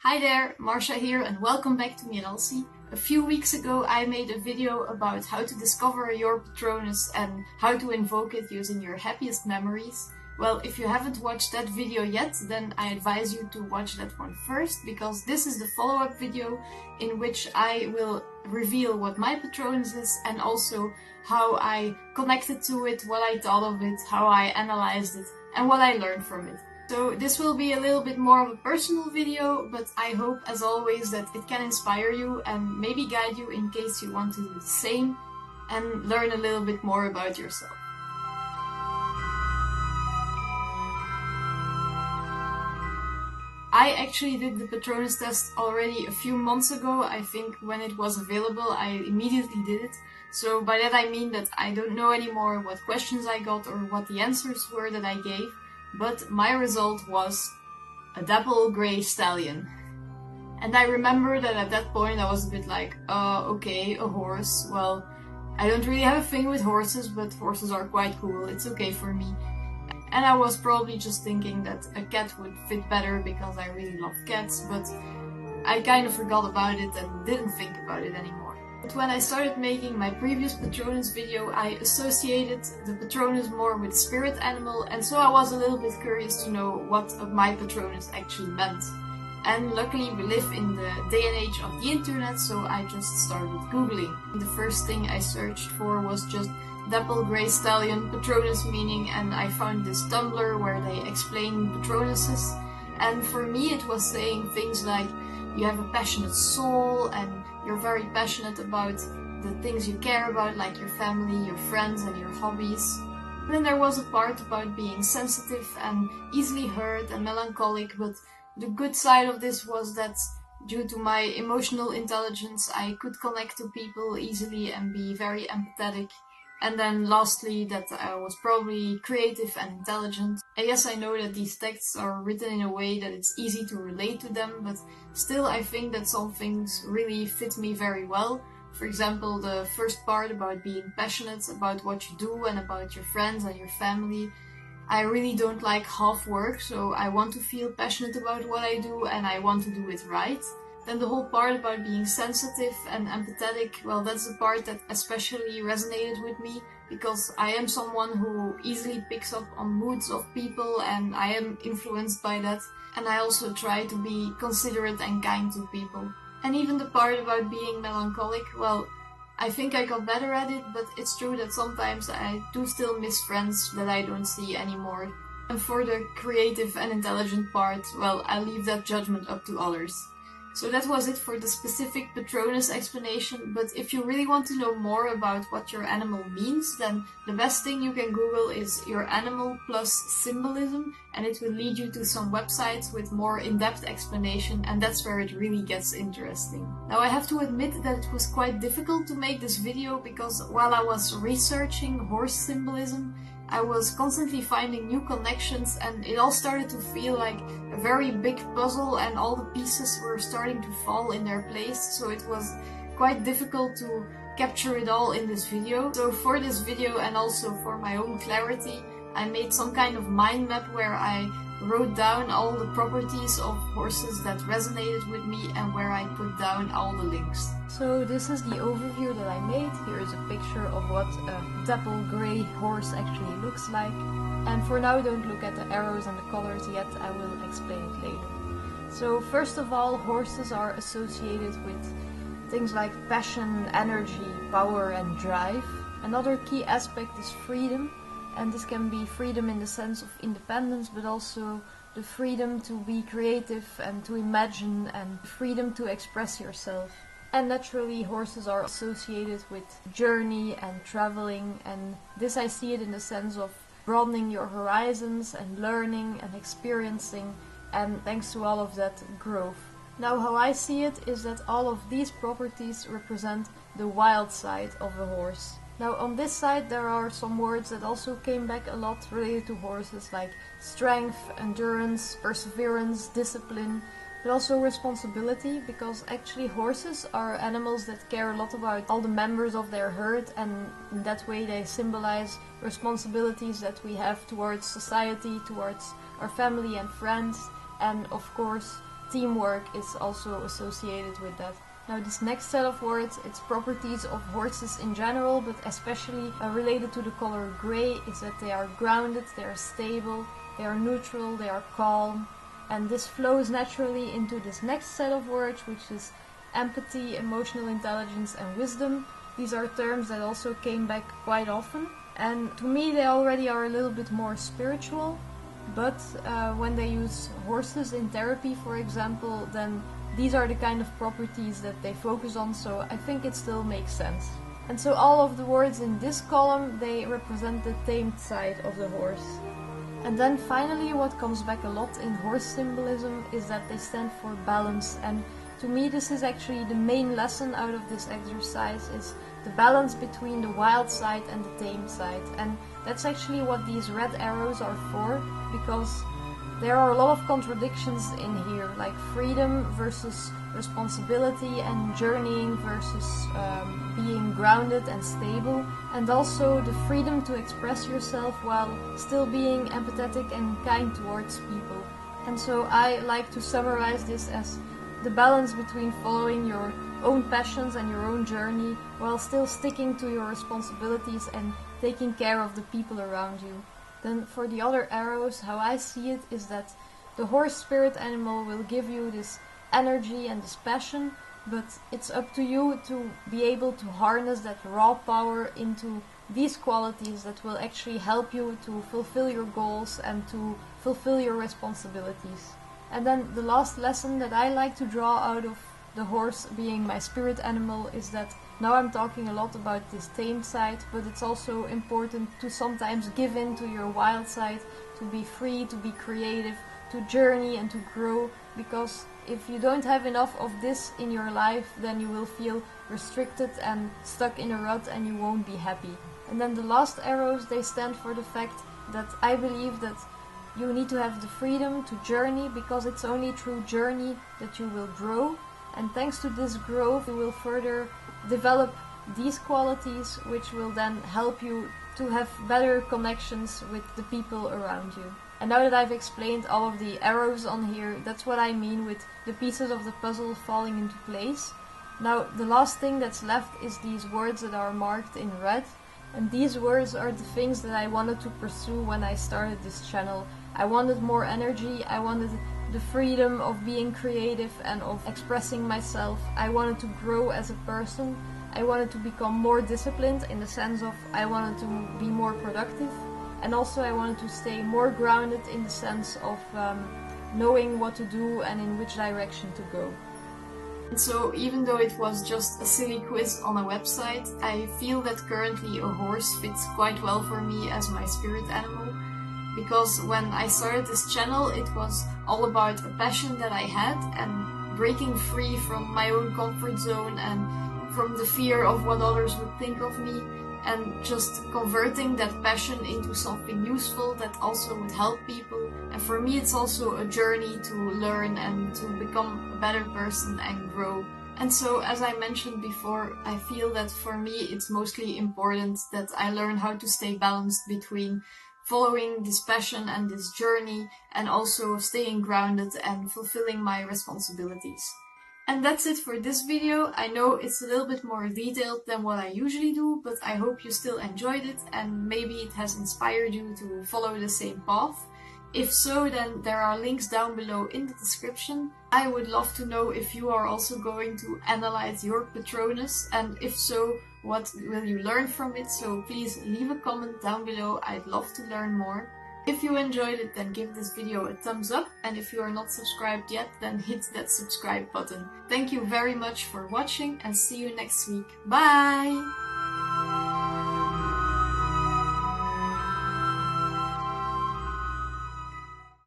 Hi there, Marcia here and welcome back to me at Elsie. A few weeks ago I made a video about how to discover your Patronus and how to invoke it using your happiest memories. Well, if you haven't watched that video yet, then I advise you to watch that one first, because this is the follow-up video in which I will reveal what my Patronus is and also how I connected to it, what I thought of it, how I analyzed it and what I learned from it. So this will be a little bit more of a personal video, but I hope as always that it can inspire you and maybe guide you in case you want to do the same and learn a little bit more about yourself. I actually did the Patronus test already a few months ago. I think when it was available I immediately did it. So by that I mean that I don't know anymore what questions I got or what the answers were that I gave. But my result was a dapple grey stallion. And I remember that at that point I was a bit like, okay, a horse. Well, I don't really have a thing with horses, but horses are quite cool, it's okay for me. And I was probably just thinking that a cat would fit better because I really love cats, but I kind of forgot about it and didn't think about it anymore. But when I started making my previous Patronus video, I associated the Patronus more with spirit animal, and so I was a little bit curious to know what my Patronus actually meant. And luckily we live in the day and age of the internet, so I just started googling. The first thing I searched for was just dapple grey stallion Patronus meaning, and I found this Tumblr where they explain Patronuses. And for me it was saying things like, you have a passionate soul and you're very passionate about the things you care about, like your family, your friends and your hobbies. And then there was a part about being sensitive and easily hurt and melancholic, but the good side of this was that due to my emotional intelligence I could connect to people easily and be very empathetic. And then lastly, that I was probably creative and intelligent. And yes, I know that these texts are written in a way that it's easy to relate to them, but still I think that some things really fit me very well. For example, the first part about being passionate about what you do and about your friends and your family. I really don't like half work, so I want to feel passionate about what I do and I want to do it right. Then the whole part about being sensitive and empathetic, well, that's the part that especially resonated with me, because I am someone who easily picks up on moods of people and I am influenced by that. And I also try to be considerate and kind to people. And even the part about being melancholic, well, I think I got better at it, but it's true that sometimes I do still miss friends that I don't see anymore. And for the creative and intelligent part, well, I leave that judgment up to others. So that was it for the specific Patronus explanation, but if you really want to know more about what your animal means, then the best thing you can Google is your animal plus symbolism, and it will lead you to some websites with more in-depth explanation, and that's where it really gets interesting. Now I have to admit that it was quite difficult to make this video, because while I was researching horse symbolism, I was constantly finding new connections and it all started to feel like a very big puzzle and all the pieces were starting to fall in their place, so it was quite difficult to capture it all in this video. So for this video and also for my own clarity, I made some kind of mind map where I wrote down all the properties of horses that resonated with me and where I put down all the links. So this is the overview that I made. Here is a picture of what a dapple grey horse actually looks like. And for now don't look at the arrows and the colors yet, I will explain it later. So first of all, horses are associated with things like passion, energy, power and drive. Another key aspect is freedom. And this can be freedom in the sense of independence, but also the freedom to be creative and to imagine and freedom to express yourself. And naturally horses are associated with journey and traveling, and this I see it in the sense of broadening your horizons and learning and experiencing, and thanks to all of that, growth. Now how I see it is that all of these properties represent the wild side of a horse. Now on this side there are some words that also came back a lot related to horses, like strength, endurance, perseverance, discipline, but also responsibility, because actually horses are animals that care a lot about all the members of their herd, and in that way they symbolize responsibilities that we have towards society, towards our family and friends, and of course teamwork is also associated with that. Now this next set of words, it's properties of horses in general, but especially related to the color grey, is that they are grounded, they are stable, they are neutral, they are calm. And this flows naturally into this next set of words, which is empathy, emotional intelligence and wisdom. These are terms that also came back quite often. And to me they already are a little bit more spiritual, but when they use horses in therapy, for example, then these are the kind of properties that they focus on, so I think it still makes sense. And so all of the words in this column, they represent the tamed side of the horse. And then finally what comes back a lot in horse symbolism is that they stand for balance. And to me this is actually the main lesson out of this exercise, is the balance between the wild side and the tame side. And that's actually what these red arrows are for, because there are a lot of contradictions in here, like freedom versus responsibility, and journeying versus being grounded and stable, and also the freedom to express yourself while still being empathetic and kind towards people. And so I like to summarize this as the balance between following your own passions and your own journey while still sticking to your responsibilities and taking care of the people around you. Then for the other arrows, how I see it is that the horse spirit animal will give you this energy and this passion, but it's up to you to be able to harness that raw power into these qualities that will actually help you to fulfill your goals and to fulfill your responsibilities. And then the last lesson that I like to draw out of the horse being my spirit animal is that now I'm talking a lot about this tamed side, but it's also important to sometimes give in to your wild side, to be free, to be creative, to journey and to grow, because if you don't have enough of this in your life, then you will feel restricted and stuck in a rut and you won't be happy. And then the last arrows, they stand for the fact that I believe that you need to have the freedom to journey, because it's only through journey that you will grow. And thanks to this growth, you will further develop these qualities, which will then help you to have better connections with the people around you. And now that I've explained all of the arrows on here, that's what I mean with the pieces of the puzzle falling into place. Now the last thing that's left is these words that are marked in red. And these words are the things that I wanted to pursue when I started this channel. I wanted more energy, I wanted the freedom of being creative and of expressing myself. I wanted to grow as a person. I wanted to become more disciplined in the sense of I wanted to be more productive. And also I wanted to stay more grounded in the sense of knowing what to do and in which direction to go. And so even though it was just a silly quiz on a website, I feel that currently a horse fits quite well for me as my spirit animal. Because when I started this channel, it was all about a passion that I had and breaking free from my own comfort zone and from the fear of what others would think of me, and just converting that passion into something useful that also would help people. And for me it's also a journey to learn and to become a better person and grow. And so, as I mentioned before, I feel that for me it's mostly important that I learn how to stay balanced between following this passion and this journey and also staying grounded and fulfilling my responsibilities. And that's it for this video. I know it's a little bit more detailed than what I usually do, but I hope you still enjoyed it and maybe it has inspired you to follow the same path. If so, then there are links down below in the description. I would love to know if you are also going to analyze your Patronus, and if so, what will you learn from it? So please leave a comment down below, I'd love to learn more. If you enjoyed it, then give this video a thumbs up, and if you are not subscribed yet, then hit that subscribe button. Thank you very much for watching and see you next week. Bye!